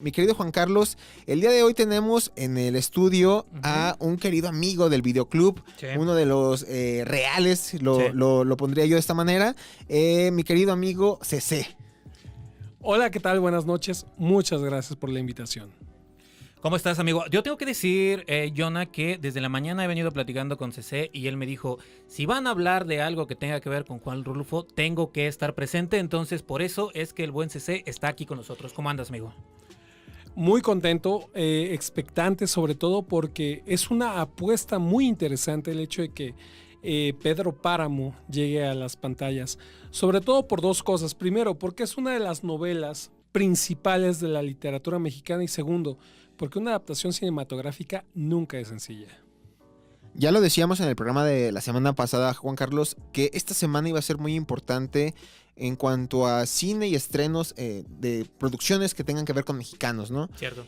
Mi querido Juan Carlos, el día de hoy tenemos en el estudio a un querido amigo del videoclub, uno de los reales, lo pondría yo de esta manera, mi querido amigo CC. Hola, ¿qué tal? Buenas noches. Muchas gracias por la invitación. ¿Cómo estás, amigo? Yo tengo que decir, Jonah, que desde la mañana he venido platicando con CC y él me dijo, si van a hablar de algo que tenga que ver con Juan Rulfo, tengo que estar presente, entonces por eso es que el buen CC está aquí con nosotros. ¿Cómo andas, amigo? Muy contento, expectante sobre todo porque es una apuesta muy interesante el hecho de que Pedro Páramo llegue a las pantallas, sobre todo por dos cosas. Primero, porque es una de las novelas principales de la literatura mexicana y segundo, porque una adaptación cinematográfica nunca es sencilla. Ya lo decíamos en el programa de la semana pasada, Juan Carlos, que esta semana iba a ser muy importante en cuanto a cine y estrenos de producciones que tengan que ver con mexicanos, ¿no? Cierto.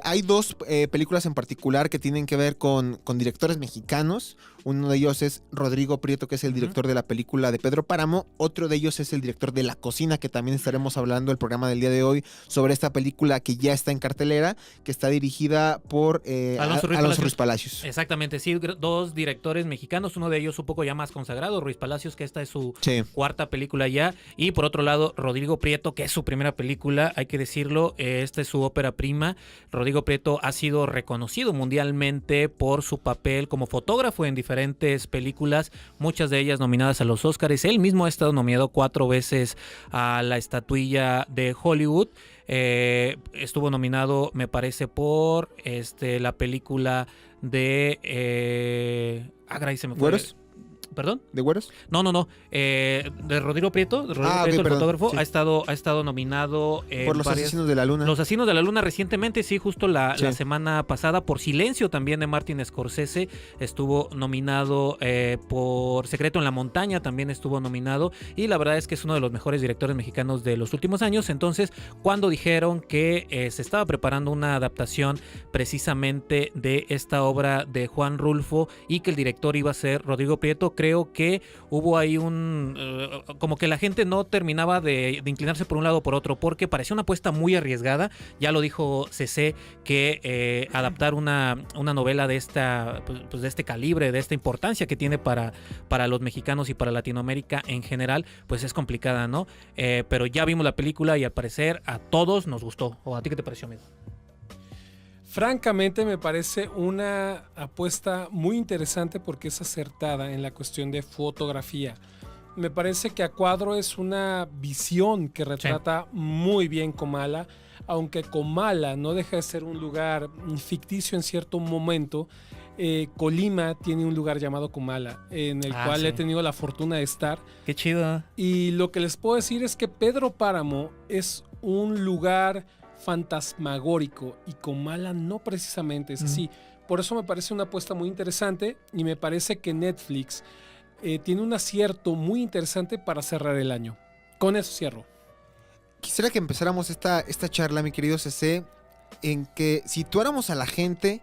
Hay dos películas en particular que tienen que ver con directores mexicanos. Uno de ellos es Rodrigo Prieto, que es el director de la película de Pedro Páramo. Otro de ellos es el director de La Cocina, que también estaremos hablando el programa del día de hoy sobre esta película que ya está en cartelera, que está dirigida por Alonso Ruiz Palacios. Exactamente, sí, dos directores mexicanos, uno de ellos un poco ya más consagrado, Ruiz Palacios, que esta es su cuarta película ya, y por otro lado, Rodrigo Prieto, que es su primera película, hay que decirlo, esta es su ópera prima. Rodrigo Prieto ha sido reconocido mundialmente por su papel como fotógrafo en diferentes películas, muchas de ellas nominadas a los Óscares. Él mismo ha estado nominado 4 veces a la estatuilla de Hollywood. Estuvo nominado, me parece, por la película de... Gracias, se me fue. ¿Güeros? ¿Perdón? ¿De Güeros? No. De Rodrigo Prieto. Prieto, el fotógrafo, sí. ha estado nominado por Los Asesinos de la Luna. Los Asesinos de la Luna recientemente, sí, justo la semana pasada. Por Silencio también de Martin Scorsese estuvo nominado. Por Secreto en la Montaña también estuvo nominado. Y la verdad es que es uno de los mejores directores mexicanos de los últimos años. Entonces, cuando dijeron que se estaba preparando una adaptación precisamente de esta obra de Juan Rulfo y que el director iba a ser Rodrigo Prieto, creo que hubo ahí como que la gente no terminaba de inclinarse por un lado o por otro, porque parecía una apuesta muy arriesgada. Ya lo dijo CC, que adaptar una novela de de este calibre, de esta importancia que tiene para los mexicanos y para Latinoamérica en general, pues es complicada, ¿no? Pero ya vimos la película y al parecer a todos nos gustó. ¿O a ti qué te pareció, amigo? Francamente me parece una apuesta muy interesante porque es acertada en la cuestión de fotografía. Me parece que A Cuadro es una visión que retrata muy bien Comala, aunque Comala no deja de ser un lugar ficticio en cierto momento. Colima tiene un lugar llamado Comala, en el cual he tenido la fortuna de estar. Qué chido. Y lo que les puedo decir es que Pedro Páramo es un lugar fantasmagórico y Comala no precisamente es así. Por eso me parece una apuesta muy interesante y me parece que Netflix tiene un acierto muy interesante para cerrar el año. Con eso cierro. Quisiera que empezáramos esta charla, mi querido CC, en que situáramos a la gente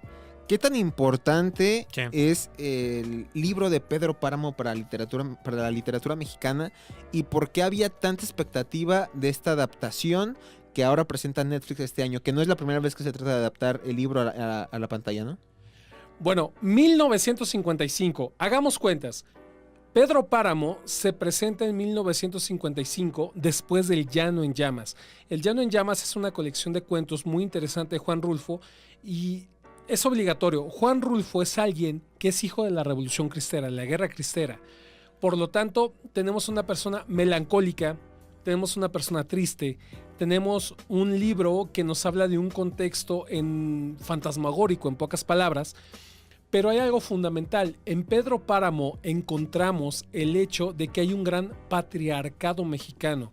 qué tan importante es el libro de Pedro Páramo para la literatura mexicana y por qué había tanta expectativa de esta adaptación que ahora presenta Netflix este año, que no es la primera vez que se trata de adaptar el libro a la pantalla, ¿no? Bueno, 1955, hagamos cuentas. Pedro Páramo se presenta en 1955 después del Llano en Llamas. El Llano en Llamas es una colección de cuentos muy interesante de Juan Rulfo y es obligatorio. Juan Rulfo es alguien que es hijo de la Revolución Cristera, de la Guerra Cristera. Por lo tanto, tenemos una persona melancólica, tenemos una persona triste, tenemos un libro que nos habla de un contexto fantasmagórico, en pocas palabras, pero hay algo fundamental. En Pedro Páramo encontramos el hecho de que hay un gran patriarcado mexicano.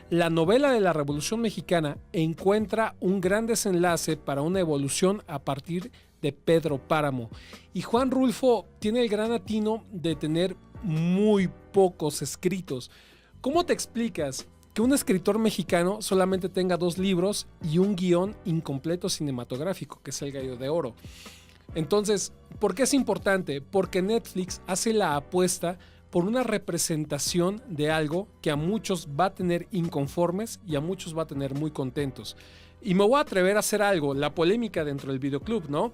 La novela de la Revolución Mexicana encuentra un gran desenlace para una evolución a partir de Pedro Páramo. Y Juan Rulfo tiene el gran atino de tener muy pocos escritos. ¿Cómo te explicas que un escritor mexicano solamente tenga 2 libros y un guión incompleto cinematográfico, que es El Gallo de Oro? Entonces, ¿por qué es importante? Porque Netflix hace la apuesta por una representación de algo que a muchos va a tener inconformes y a muchos va a tener muy contentos. Y me voy a atrever a hacer algo, la polémica dentro del videoclub, ¿no?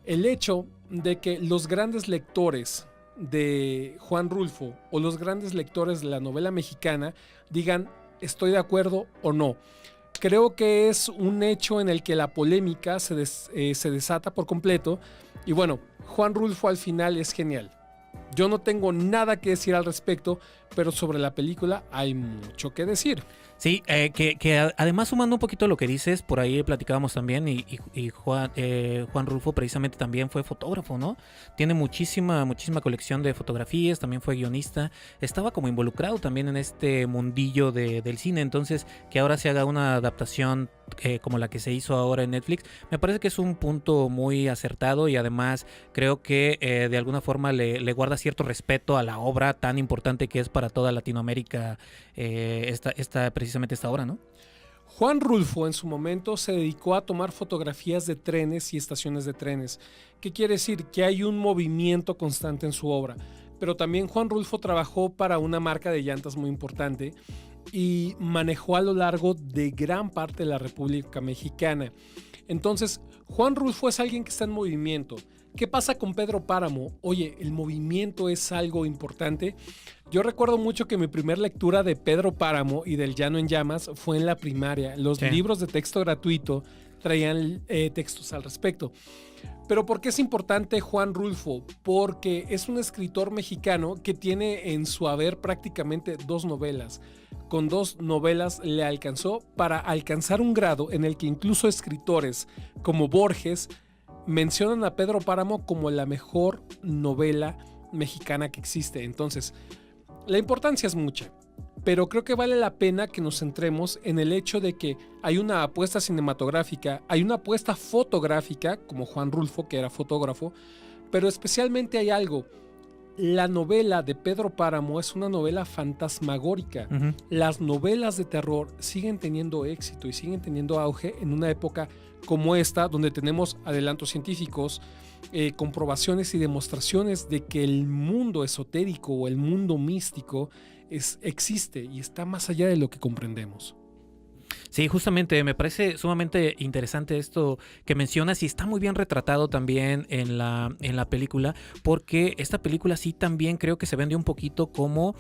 El hecho de que los grandes lectores de Juan Rulfo o los grandes lectores de la novela mexicana digan estoy de acuerdo o no. Creo que es un hecho en el que la polémica se desata por completo. Y bueno, Juan Rulfo al final es genial. Yo no tengo nada que decir al respecto, pero sobre la película hay mucho que decir. Sí, que además sumando un poquito lo que dices, por ahí platicábamos también y Juan Rulfo precisamente también fue fotógrafo, ¿no? Tiene muchísima colección de fotografías, también fue guionista, estaba como involucrado también en este mundillo del cine, entonces que ahora se haga una adaptación como la que se hizo ahora en Netflix, me parece que es un punto muy acertado y además creo que de alguna forma le guarda cierto respeto a la obra tan importante que es para toda Latinoamérica precisamente esta obra, ¿no? Juan Rulfo en su momento se dedicó a tomar fotografías de trenes y estaciones de trenes. ¿Qué quiere decir? Que hay un movimiento constante en su obra. Pero también Juan Rulfo trabajó para una marca de llantas muy importante y manejó a lo largo de gran parte de la República Mexicana. Entonces, Juan Rulfo es alguien que está en movimiento. ¿Qué pasa con Pedro Páramo? Oye, el movimiento es algo importante. Yo recuerdo mucho que mi primera lectura de Pedro Páramo y del Llano en Llamas fue en la primaria. Los libros de texto gratuito traían textos al respecto. Pero ¿por qué es importante Juan Rulfo? Porque es un escritor mexicano que tiene en su haber prácticamente 2 novelas. Con 2 novelas le alcanzó para alcanzar un grado en el que incluso escritores como Borges mencionan a Pedro Páramo como la mejor novela mexicana que existe. Entonces, la importancia es mucha, pero creo que vale la pena que nos centremos en el hecho de que hay una apuesta cinematográfica, hay una apuesta fotográfica, como Juan Rulfo, que era fotógrafo, pero especialmente hay algo. La novela de Pedro Páramo es una novela fantasmagórica. Uh-huh. Las novelas de terror siguen teniendo éxito y siguen teniendo auge en una época como esta, donde tenemos adelantos científicos, comprobaciones y demostraciones de que el mundo esotérico o el mundo místico existe y está más allá de lo que comprendemos. Sí, justamente me parece sumamente interesante esto que mencionas y está muy bien retratado también en la película, porque esta película sí también creo que se vende un poquito como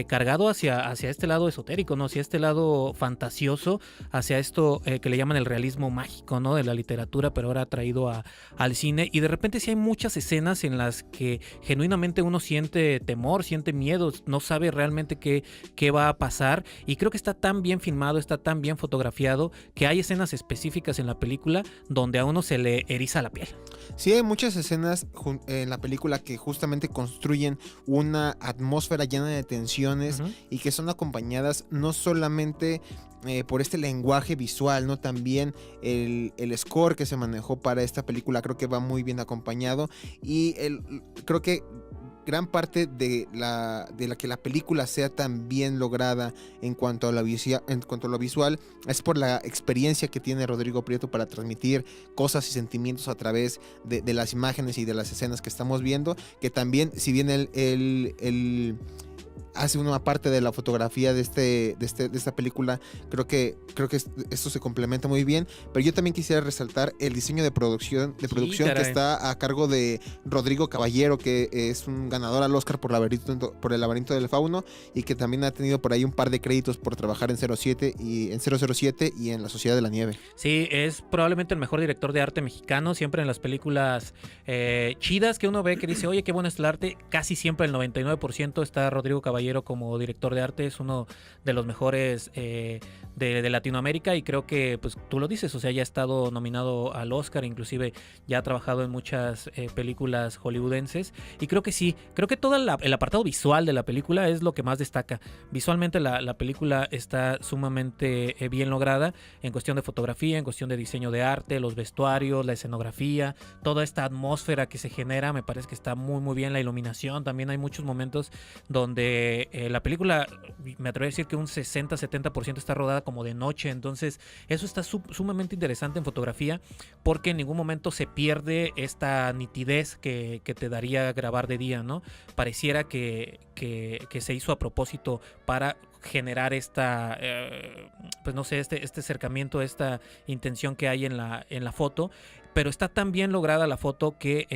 cargado hacia este lado esotérico, ¿no? Hacia este lado fantasioso, hacia esto que le llaman el realismo mágico, ¿no? De la literatura, pero ahora traído al cine, y de repente sí hay muchas escenas en las que genuinamente uno siente temor, siente miedo, no sabe realmente qué va a pasar, y creo que está tan bien filmado, está tan bien fotografiado, que hay escenas específicas en la película donde a uno se le eriza la piel. Sí, hay muchas escenas en la película que justamente construyen una atmósfera llena de tensiones, uh-huh, y que son acompañadas no solamente por este lenguaje visual, ¿no? También el score que se manejó para esta película creo que va muy bien acompañado, y creo que gran parte de la que la película sea tan bien lograda en cuanto a lo visual es por la experiencia que tiene Rodrigo Prieto para transmitir cosas y sentimientos a través de las imágenes y de las escenas que estamos viendo, que también, si bien él hace una parte de la fotografía de esta película, creo que esto se complementa muy bien, pero yo también quisiera resaltar el diseño de producción que está a cargo de Rodrigo Caballero, que es un ganador al Oscar por El laberinto del fauno, y que también ha tenido por ahí un par de créditos por trabajar en 007 y en La Sociedad de la Nieve. Sí, es probablemente el mejor director de arte mexicano. Siempre en las películas chidas que uno ve que dice, oye, qué bueno es el arte, casi siempre el 99% está Rodrigo Caballero como director de arte. Es uno de los mejores de Latinoamérica, y creo que, pues tú lo dices, o sea, ya ha estado nominado al Oscar, inclusive ya ha trabajado en muchas películas hollywoodenses, y creo que sí, creo que todo el apartado visual de la película es lo que más destaca. Visualmente la película está sumamente bien lograda en cuestión de fotografía, en cuestión de diseño de arte, los vestuarios, la escenografía, toda esta atmósfera que se genera, me parece que está muy muy bien. La iluminación, también hay muchos momentos donde la película, me atrevo a decir que un 60-70% está rodada como de noche, entonces eso está sumamente interesante en fotografía, porque en ningún momento se pierde esta nitidez que te daría grabar de día, ¿no? Pareciera que se hizo a propósito para generar esta, pues no sé, este acercamiento, esta intención que hay en la foto. Pero está tan bien lograda la foto que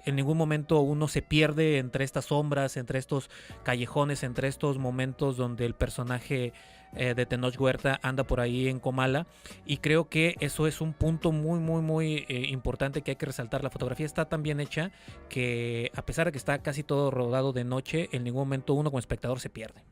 en ningún momento uno se pierde entre estas sombras, entre estos callejones, entre estos momentos donde el personaje de Tenoch Huerta anda por ahí en Comala. Y creo que eso es un punto muy, muy, muy importante que hay que resaltar. La fotografía está tan bien hecha que, a pesar de que está casi todo rodado de noche, en ningún momento uno como espectador se pierde.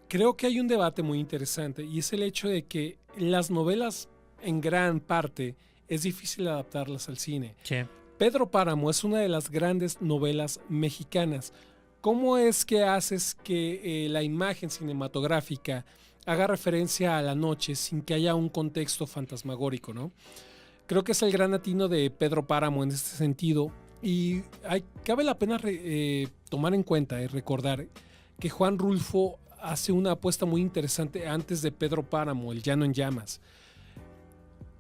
Creo que hay un debate muy interesante, y es el hecho de que las novelas, en gran parte, es difícil adaptarlas al cine. Sí. Pedro Páramo es una de las grandes novelas mexicanas. ¿Cómo es que haces que la imagen cinematográfica haga referencia a la noche sin que haya un contexto fantasmagórico, ¿no? Creo que es el gran atino de Pedro Páramo en este sentido, y cabe la pena tomar en cuenta y recordar que Juan Rulfo hace una apuesta muy interesante antes de Pedro Páramo, El Llano en Llamas.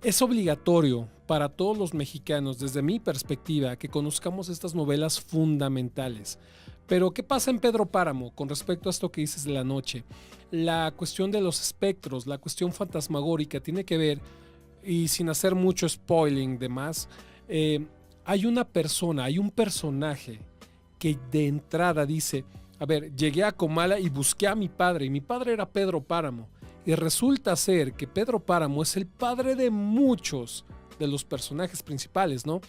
Es obligatorio para todos los mexicanos, desde mi perspectiva, que conozcamos estas novelas fundamentales. Pero, ¿qué pasa en Pedro Páramo con respecto a esto que dices de la noche? La cuestión de los espectros, la cuestión fantasmagórica tiene que ver, y sin hacer mucho spoiling de más, hay una persona, hay un personaje que de entrada dice, a ver, llegué a Comala y busqué a mi padre, y mi padre era Pedro Páramo. Y resulta ser que Pedro Páramo es el padre de muchos de los personajes principales, ¿no?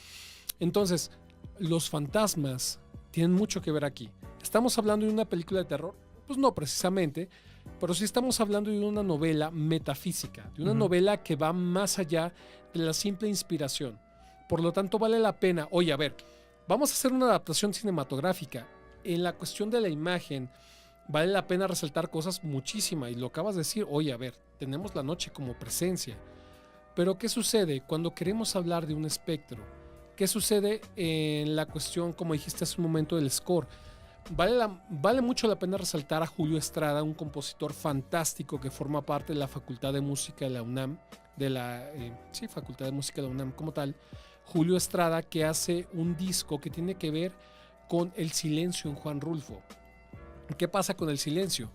Entonces, los fantasmas tienen mucho que ver aquí. ¿Estamos hablando de una película de terror? Pues no precisamente, pero sí estamos hablando de una novela metafísica, de una novela que va más allá de la simple inspiración. Por lo tanto, vale la pena, oye, a ver, vamos a hacer una adaptación cinematográfica. En la cuestión de la imagen, vale la pena resaltar cosas muchísimas, y lo acabas de decir, oye, a ver, tenemos la noche como presencia. Pero ¿qué sucede cuando queremos hablar de un espectro? ¿Qué sucede en la cuestión, como dijiste hace un momento, del score? Vale mucho la pena resaltar a Julio Estrada, un compositor fantástico que forma parte de la Facultad de Música de la UNAM, Facultad de Música de la UNAM como tal. Julio Estrada, que hace un disco que tiene que ver con el silencio en Juan Rulfo. ¿Qué pasa con el silencio?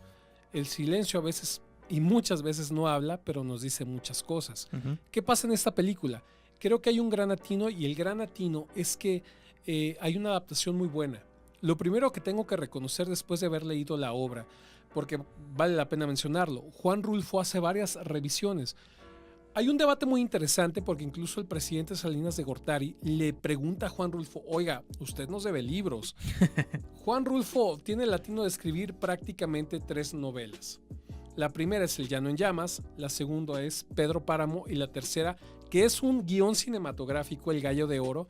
El silencio a veces y muchas veces no habla, pero nos dice muchas cosas. ¿Qué pasa en esta película? Creo que hay un gran atino, y el gran atino es que hay una adaptación muy buena. Lo primero que tengo que reconocer después de haber leído la obra, porque vale la pena mencionarlo, Juan Rulfo hace varias revisiones. Hay un debate muy interesante porque incluso el presidente Salinas de Gortari le pregunta a Juan Rulfo, oiga, usted nos debe libros. Juan Rulfo tiene el atino de escribir prácticamente 3 novelas. La primera es El Llano en Llamas, la segunda es Pedro Páramo, y la tercera, que es un guión cinematográfico, El Gallo de Oro,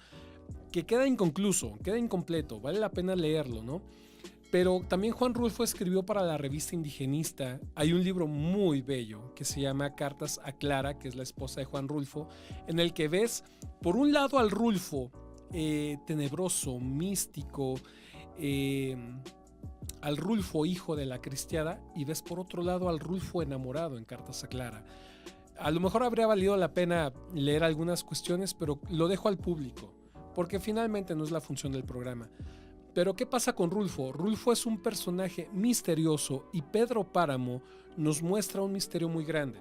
que queda inconcluso, queda incompleto, vale la pena leerlo, ¿no? Pero también Juan Rulfo escribió para la revista Indigenista. Hay un libro muy bello que se llama Cartas a Clara, que es la esposa de Juan Rulfo, en el que ves, por un lado, al Rulfo tenebroso, místico, al Rulfo hijo de la cristiada, y ves por otro lado al Rulfo enamorado en Cartas a Clara. A lo mejor habría valido la pena leer algunas cuestiones, pero lo dejo al público, porque finalmente no es la función del programa. Pero ¿qué pasa con Rulfo? Rulfo es un personaje misterioso, y Pedro Páramo nos muestra un misterio muy grande.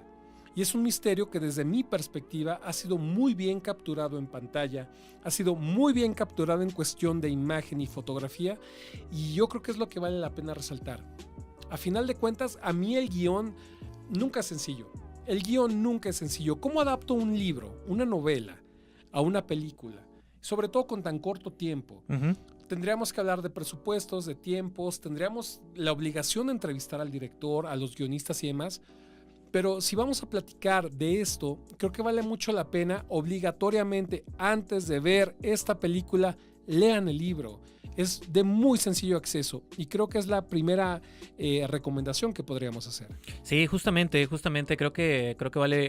Y es un misterio que desde mi perspectiva ha sido muy bien capturado en pantalla, ha sido muy bien capturado en cuestión de imagen y fotografía, y yo creo que es lo que vale la pena resaltar. A final de cuentas, a mí el guión nunca es sencillo. El guión nunca es sencillo. ¿Cómo adapto un libro, una novela, a una película? Sobre todo con tan corto tiempo. Tendríamos que hablar de presupuestos, de tiempos, tendríamos la obligación de entrevistar al director, a los guionistas y demás. Pero si vamos a platicar de esto, creo que vale mucho la pena, obligatoriamente, antes de ver esta película, lean el libro. Es de muy sencillo acceso, y creo que es la primera recomendación que podríamos hacer. Sí, justamente creo que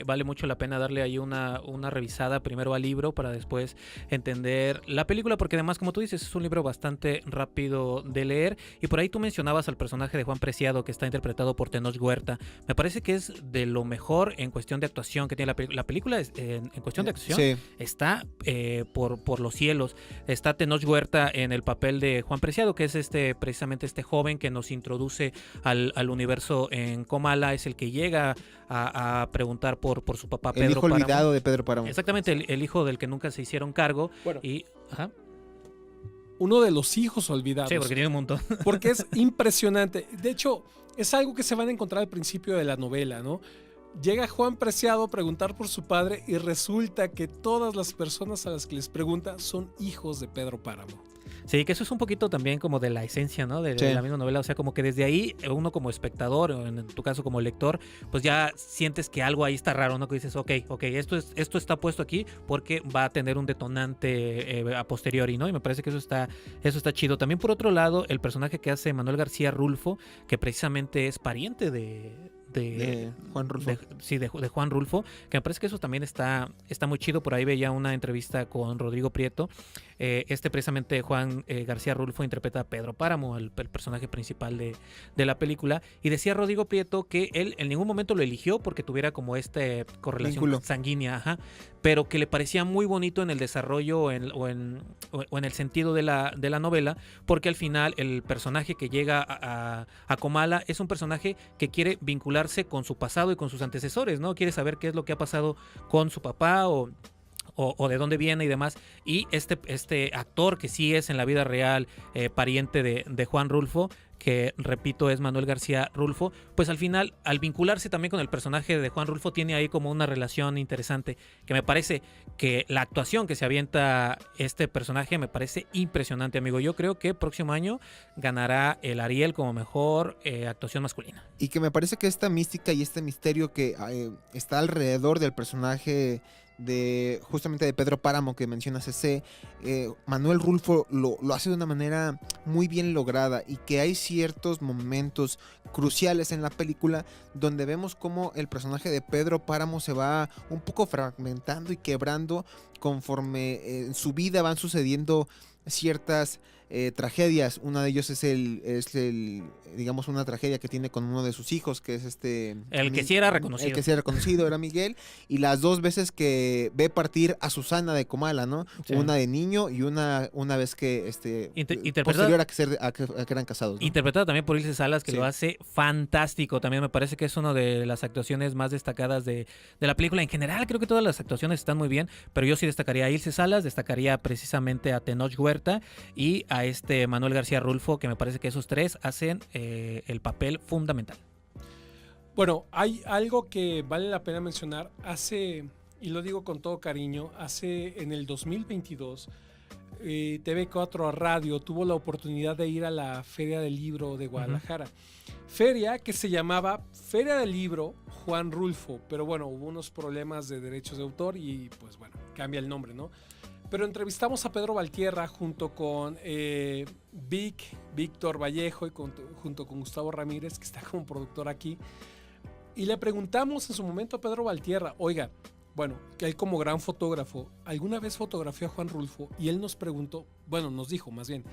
vale mucho la pena darle ahí una revisada primero al libro para después entender la película, porque además, como tú dices, es un libro bastante rápido de leer. Y por ahí tú mencionabas al personaje de Juan Preciado, que está interpretado por Tenoch Huerta. Me parece que es de lo mejor en cuestión de actuación que tiene la película. En cuestión de actuación, sí, está por los cielos. Está Tenoch Huerta en el papel de Juan Preciado, que es precisamente este joven que nos introduce al universo en Comala, es el que llega a preguntar por su papá Pedro Páramo. El hijo olvidado de Pedro Páramo. Exactamente, el hijo del que nunca se hicieron cargo. Bueno, y uno de los hijos olvidados. Sí, porque tiene un montón. Porque es impresionante. De hecho, es algo que se van a encontrar al principio de la novela, ¿no? Llega Juan Preciado a preguntar por su padre y resulta que todas las personas a las que les pregunta son hijos de Pedro Páramo. Sí, que eso es un poquito también como de la esencia, ¿no? De la misma novela. O sea, como que desde ahí uno como espectador, o en tu caso como lector, pues ya sientes que algo ahí está raro, ¿no? Que dices, ok, esto está puesto aquí porque va a tener un detonante a posteriori, ¿no? Y me parece que eso está chido. También por otro lado, el personaje que hace Manuel García Rulfo, que precisamente es pariente de Juan Rulfo. De Juan Rulfo, que me parece que eso también está muy chido. Por ahí veía una entrevista con Rodrigo Prieto. Precisamente Juan García Rulfo interpreta a Pedro Páramo, el personaje principal de la película, y decía Rodrigo Prieto que él en ningún momento lo eligió porque tuviera como correlación sanguínea, pero que le parecía muy bonito en el desarrollo o en el sentido de la novela, porque al final el personaje que llega a Comala es un personaje que quiere vincularse con su pasado y con sus antecesores, ¿no? Quiere saber qué es lo que ha pasado con su papá o de dónde viene y demás. Y este actor que sí es en la vida real pariente de Juan Rulfo, que repito es Manuel García Rulfo, pues al final, al vincularse también con el personaje de Juan Rulfo, tiene ahí como una relación interesante, que me parece que la actuación que se avienta este personaje me parece impresionante, amigo. Yo creo que próximo año ganará el Ariel como mejor actuación masculina. Y que me parece que esta mística y este misterio que está alrededor del personaje justamente de Pedro Páramo que menciona CC, Manuel Rulfo lo hace de una manera muy bien lograda, y que hay ciertos momentos cruciales en la película donde vemos cómo el personaje de Pedro Páramo se va un poco fragmentando y quebrando conforme en su vida van sucediendo ciertas tragedias. Una de ellos es digamos, una tragedia que tiene con uno de sus hijos, que es el que sí era reconocido. El que sí era reconocido era Miguel, y las dos veces que ve partir a Susana de Comala, ¿no? Sí. Una de niño y una vez que posterior a que eran casados, ¿no? Interpretada también por Ilse Salas, que lo hace fantástico. También me parece que es una de las actuaciones más destacadas de la película. En general, creo que todas las actuaciones están muy bien, pero yo sí destacaría a Ilse Salas, destacaría precisamente a Tenoch Huerta y a Manuel García Rulfo, que me parece que esos tres hacen el papel fundamental. Bueno, hay algo que vale la pena mencionar. Y lo digo con todo cariño, en el 2022, TV4 Radio tuvo la oportunidad de ir a la Feria del Libro de Guadalajara. Feria que se llamaba Feria del Libro Juan Rulfo, pero bueno, hubo unos problemas de derechos de autor y pues bueno, cambia el nombre, ¿no? Pero entrevistamos a Pedro Valtierra junto con Víctor Vallejo y junto con Gustavo Ramírez, que está como productor aquí. Y le preguntamos en su momento a Pedro Valtierra, oiga, bueno, que él como gran fotógrafo, ¿alguna vez fotografió a Juan Rulfo? Y él nos preguntó, nos dijo más bien,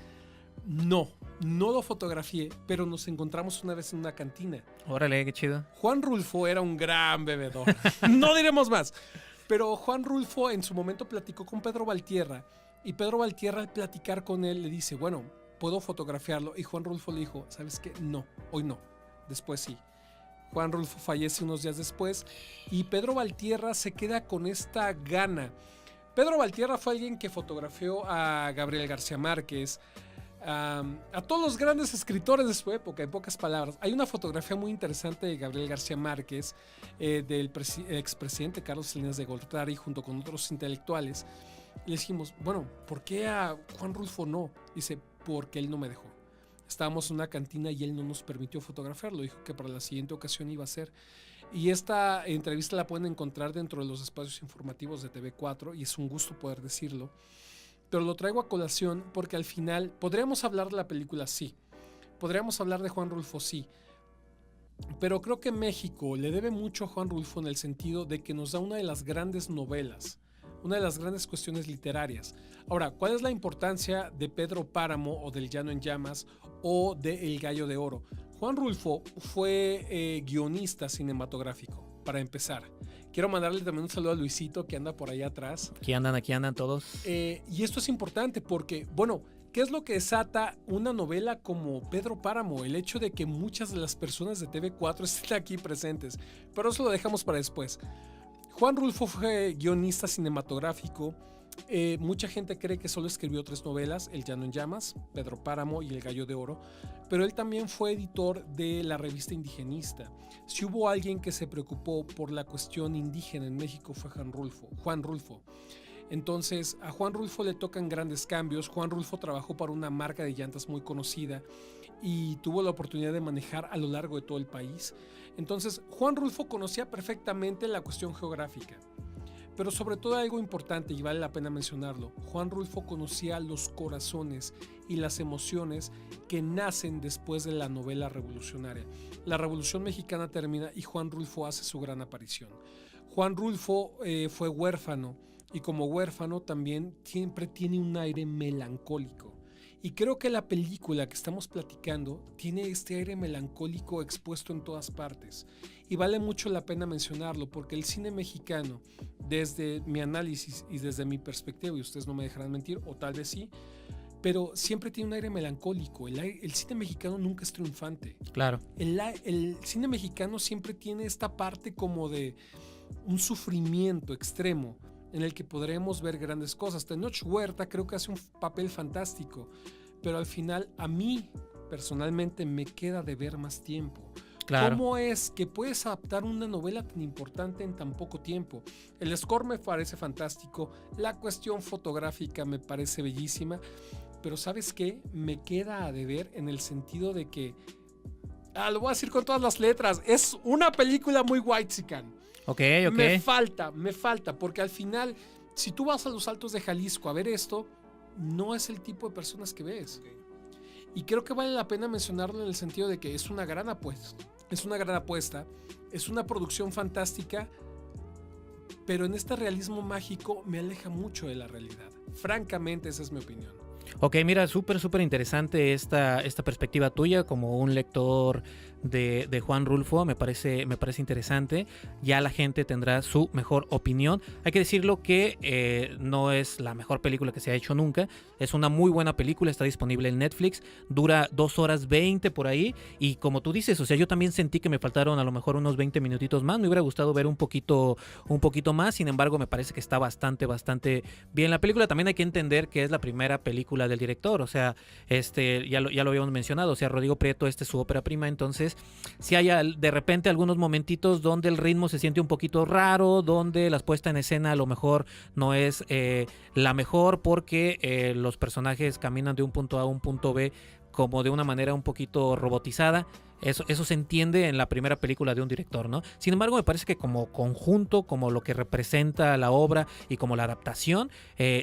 no lo fotografié, pero nos encontramos una vez en una cantina. Órale, qué chido. Juan Rulfo era un gran bebedor, no diremos más. Pero Juan Rulfo en su momento platicó con Pedro Valtierra, y Pedro Valtierra al platicar con él le dice, bueno, ¿puedo fotografiarlo? Y Juan Rulfo le dijo, ¿sabes qué? No, hoy no, después sí. Juan Rulfo fallece unos días después y Pedro Valtierra se queda con esta gana. Pedro Valtierra fue alguien que fotografió a Gabriel García Márquez, a todos los grandes escritores de su época, en pocas palabras. Hay una fotografía muy interesante de Gabriel García Márquez, del expresidente Carlos Salinas de Gortari, junto con otros intelectuales. Y le dijimos, bueno, ¿por qué a Juan Rulfo no? Dice, porque él no me dejó. Estábamos en una cantina y él no nos permitió fotografiarlo. Dijo que para la siguiente ocasión iba a ser. Y esta entrevista la pueden encontrar dentro de los espacios informativos de TV4 y es un gusto poder decirlo. Pero lo traigo a colación porque al final podríamos hablar de la película, sí. Podríamos hablar de Juan Rulfo, sí. Pero creo que México le debe mucho a Juan Rulfo en el sentido de que nos da una de las grandes novelas, una de las grandes cuestiones literarias. Ahora, ¿cuál es la importancia de Pedro Páramo o del Llano en Llamas o de El Gallo de Oro? Juan Rulfo fue guionista cinematográfico, para empezar. Quiero mandarle también un saludo a Luisito, que anda por allá atrás. Aquí andan todos. Y esto es importante porque, bueno, ¿qué es lo que desata una novela como Pedro Páramo? El hecho de que muchas de las personas de TV4 estén aquí presentes. Pero eso lo dejamos para después. Juan Rulfo fue guionista cinematográfico. Mucha gente cree que solo escribió 3 novelas, El Llano en Llamas, Pedro Páramo y El Gallo de Oro, pero él también fue editor de la revista Indigenista. Si hubo alguien que se preocupó por la cuestión indígena en México fue Juan Rulfo. Entonces a Juan Rulfo le tocan grandes cambios. Juan Rulfo trabajó para una marca de llantas muy conocida y tuvo la oportunidad de manejar a lo largo de todo el país. Entonces Juan Rulfo conocía perfectamente la cuestión geográfica. Pero sobre todo algo importante, y vale la pena mencionarlo, Juan Rulfo conocía los corazones y las emociones que nacen después de la novela revolucionaria. La Revolución Mexicana termina y Juan Rulfo hace su gran aparición. Juan Rulfo fue huérfano y como huérfano también siempre tiene un aire melancólico. Y creo que la película que estamos platicando tiene este aire melancólico expuesto en todas partes. Y vale mucho la pena mencionarlo porque el cine mexicano, desde mi análisis y desde mi perspectiva, y ustedes no me dejarán mentir, o tal vez sí, pero siempre tiene un aire melancólico. El cine mexicano nunca es triunfante. Claro. El cine mexicano siempre tiene esta parte como de un sufrimiento extremo, en el que podremos ver grandes cosas. Tenoch Huerta creo que hace un papel fantástico, pero al final a mí personalmente me queda de ver más tiempo. Claro. ¿Cómo es que puedes adaptar una novela tan importante en tan poco tiempo? El score me parece fantástico, la cuestión fotográfica me parece bellísima, pero ¿sabes qué? Me queda a deber en el sentido de que, lo voy a decir con todas las letras, es una película muy whitezican. Ok. Me falta, porque al final, si tú vas a los Altos de Jalisco a ver esto, no es el tipo de personas que ves. Okay. Y creo que vale la pena mencionarlo en el sentido de que es una gran apuesta. Es una producción fantástica, pero en este realismo mágico me aleja mucho de la realidad. Francamente, esa es mi opinión. Ok, mira, súper interesante esta perspectiva tuya como un lector de Juan Rulfo, me parece interesante. Ya la gente tendrá su mejor opinión. Hay que decirlo que no es la mejor película que se ha hecho nunca. Es una muy buena película, está disponible en Netflix, dura 2 horas 20 por ahí. Y como tú dices, o sea, yo también sentí que me faltaron a lo mejor unos 20 minutitos más. Me hubiera gustado ver un poquito más. Sin embargo, me parece que está bastante bien la película. También hay que entender que es la primera película del director. O sea, ya lo habíamos mencionado. O sea, Rodrigo Prieto, es su ópera prima. Entonces, si hay de repente algunos momentitos donde el ritmo se siente un poquito raro, donde la puesta en escena a lo mejor no es la mejor porque los personajes caminan de un punto A a un punto B como de una manera un poquito robotizada. Eso se entiende en la primera película de un director, ¿no? Sin embargo, me parece que como conjunto, como lo que representa la obra y como la adaptación,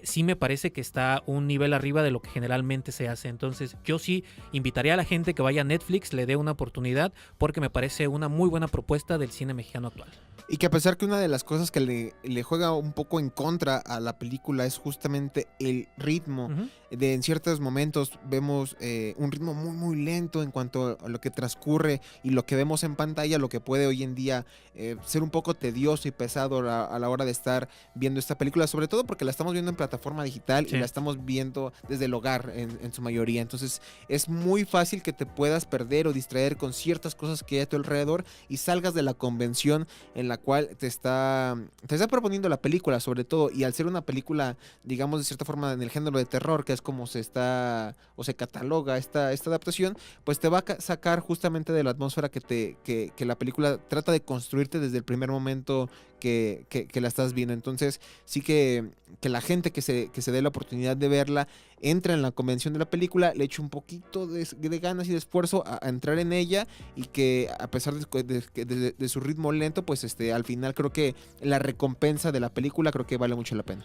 sí me parece que está un nivel arriba de lo que generalmente se hace. Entonces, yo sí invitaría a la gente que vaya a Netflix, le dé una oportunidad, porque me parece una muy buena propuesta del cine mexicano actual. Y que a pesar que una de las cosas que le juega un poco en contra a la película es justamente el ritmo. Uh-huh. En ciertos momentos vemos un ritmo muy lento en cuanto a lo que transcurre y lo que vemos en pantalla, lo que puede hoy en día ser un poco tedioso y pesado a la hora de estar viendo esta película, sobre todo porque la estamos viendo en plataforma digital, sí, y la estamos viendo desde el hogar en su mayoría. Entonces es muy fácil que te puedas perder o distraer con ciertas cosas que hay a tu alrededor y salgas de la convención en la cual te está proponiendo la película, sobre todo. Y al ser una película, digamos, de cierta forma en el género de terror, que es como se cataloga esta adaptación, pues te va a sacar justamente de la atmósfera que la película trata de construirte desde el primer momento que la estás viendo. Entonces sí que la gente que se dé la oportunidad de verla, entra en la convención de la película, le eche un poquito de ganas y de esfuerzo a entrar en ella, y que a pesar de su ritmo lento, pues al final creo que la recompensa de la película creo que vale mucho la pena.